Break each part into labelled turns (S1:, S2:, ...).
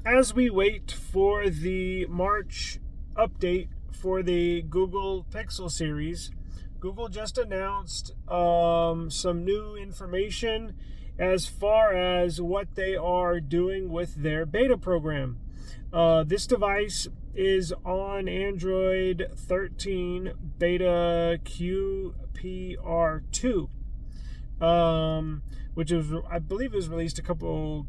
S1: as we wait for the March update for the Google Pixel series, Google just announced some new information as far as what they are doing with their beta program. This device is on Android 13 Beta QPR2, which is, I believe, was released a couple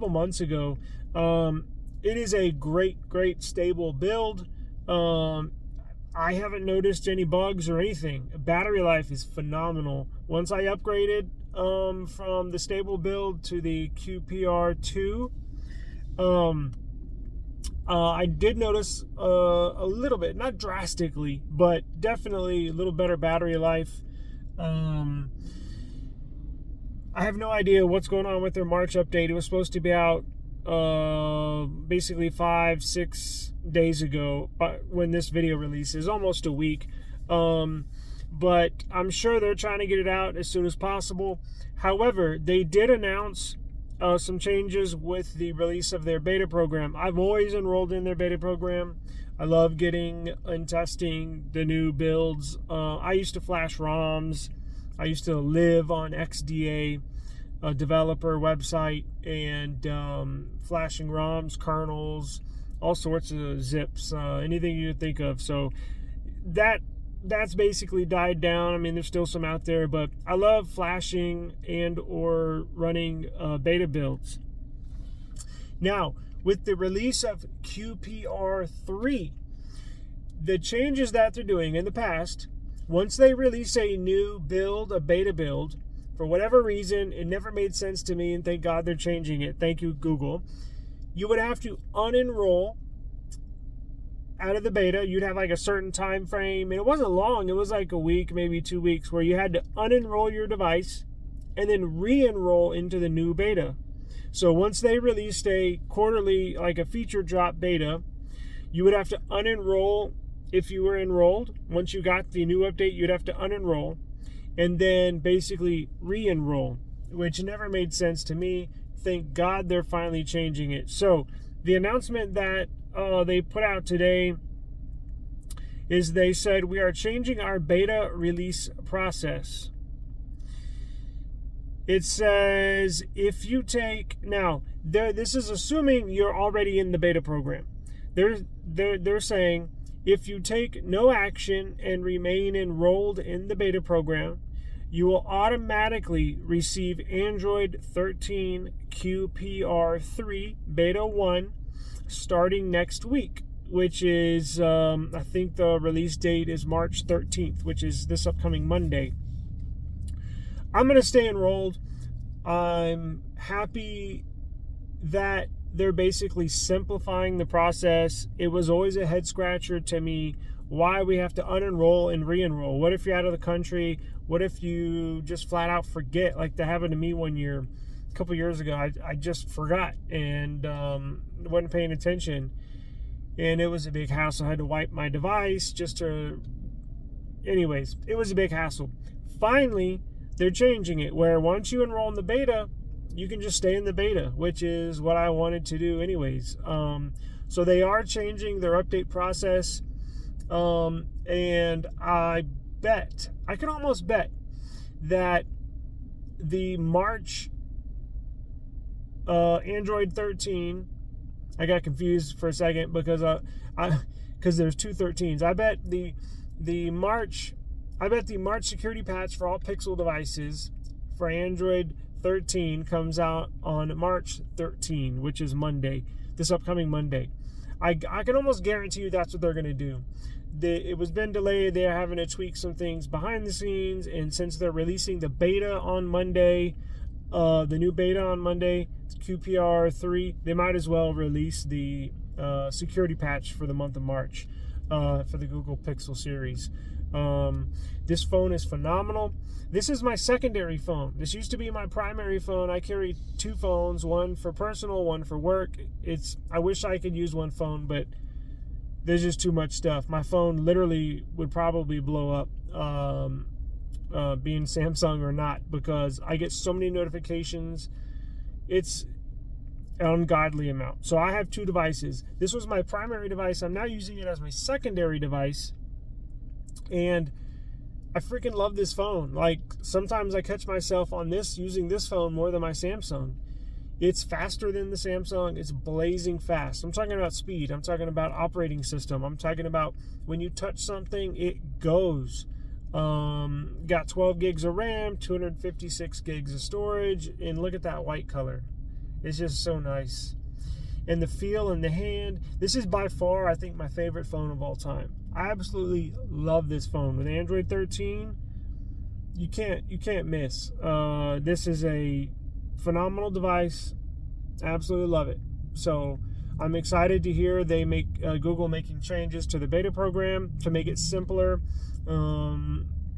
S1: months ago. It is a great stable build. I haven't noticed any bugs or anything. Battery life is phenomenal. Once I upgraded from the stable build to the QPR2, I did notice a little bit, not drastically, but definitely a little better battery life. I have no idea what's going on with their March update. It was supposed to be out basically 5-6 days ago, when this video releases, almost a week. But I'm sure they're trying to get it out as soon as possible. However, they did announce some changes with the release of their beta program. I've always enrolled in their beta program. I love getting and testing the new builds. I used to flash ROMs. I used to live on XDA, a developer website, and flashing ROMs, kernels, all sorts of zips, anything you think of. So that's basically died down. I mean, there's still some out there, but I love flashing and or running beta builds. Now, with the release of QPR3, the changes that they're doing in the past, once they release a new build, a beta build, for whatever reason, it never made sense to me, and thank God they're changing it. Thank you, Google. You would have to unenroll out of the beta. You'd have like a certain time frame, and it wasn't long. It was like a week, maybe 2 weeks, where you had to unenroll your device and then re-enroll into the new beta. So once they released a quarterly, like a feature drop beta, you would have to unenroll if you were enrolled. Once you got the new update, you'd have to unenroll and then basically re-enroll, which never made sense to me. Thank God they're finally changing it. So the announcement that they put out today is they said, we are changing our beta release process. It says, if you take, now, this is assuming you're already in the beta program. They're saying, if you take no action and remain enrolled in the beta program, you will automatically receive Android 13 QPR3 Beta 1 starting next week, which is, I think the release date is March 13th, which is this upcoming Monday. I'm going to stay enrolled. I'm happy that they're basically simplifying the process. It was always a head scratcher to me why we have to unenroll and re-enroll. What if you're out of the country? What if you just flat out forget? Like that happened to me one year, a couple years ago. I just forgot and wasn't paying attention, and it was a big hassle. I had to wipe my device anyways, it was a big hassle. Finally, they're changing it where once you enroll in the beta, you can just stay in the beta, which is what I wanted to do anyways. So they are changing their update process, and I can almost bet that the March Android 13, I got confused for a second because there's two 13s. I bet the March security patch for all Pixel devices for Android 13 comes out on March 13, which is Monday, this upcoming Monday. I can almost guarantee you that's what they're going to do. It was been delayed. They're having to tweak some things behind the scenes, and since they're releasing the beta on Monday, the new beta on Monday, QPR3, they might as well release the security patch for the month of March for the Google Pixel series. This phone is phenomenal. This is my secondary phone. This used to be my primary phone. I carry two phones, one for personal, one for work. I wish I could use one phone, but there's just too much stuff. My phone literally would probably blow up, being Samsung or not, because I get so many notifications. It's an ungodly amount. So I have 2 devices. This was my primary device. I'm now using it as my secondary device, and I freaking love this phone. Like, sometimes I catch myself on this using this phone more than my Samsung. It's faster than the Samsung. It's blazing fast. I'm talking about speed. I'm talking about operating system. I'm talking about when you touch something, it goes. Got 12 gigs of RAM, 256 gigs of storage, and look at that white color. It's just so nice. And the feel in the hand. This is by far, I think, my favorite phone of all time. I absolutely love this phone. With Android 13, you can't miss. This is a phenomenal device. Absolutely love it. So I'm excited to hear they make Google making changes to the beta program to make it simpler.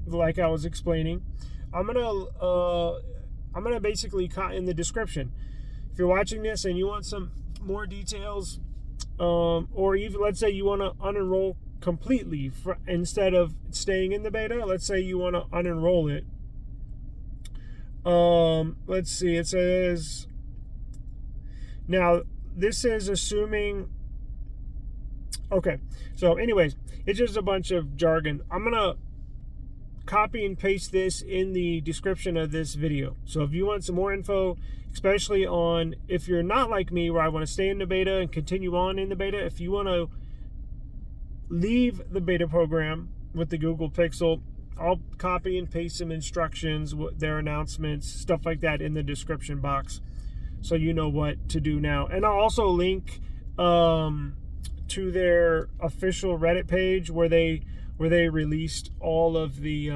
S1: Like I was explaining, I'm gonna basically in the description. If you're watching this and you want some more details, or even let's say you want to unenroll completely instead of staying in the beta, let's say you want to unenroll it. Let's see, it says, now this is assuming, okay, so anyways, it's just a bunch of jargon. I'm gonna copy and paste this in the description of this video. So if you want some more info, especially on, if you're not like me where I want to stay in the beta and continue on in the beta, if you want to leave the beta program with the Google Pixel, I'll copy and paste some instructions, their announcements, stuff like that in the description box, so you know what to do now. And I'll also link to their official Reddit page where they released all of the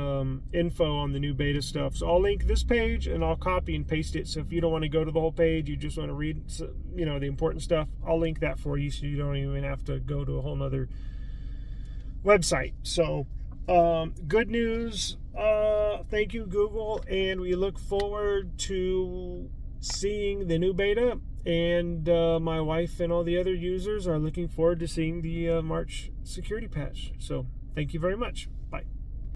S1: info on the new beta stuff. So I'll link this page and I'll copy and paste it. So if you don't want to go to the whole page, you just want to read, the important stuff, I'll link that for you so you don't even have to go to a whole nother website. So good news. Thank you, Google, and we look forward to seeing the new beta. And my wife and all the other users are looking forward to seeing the March security patch. So thank you very much.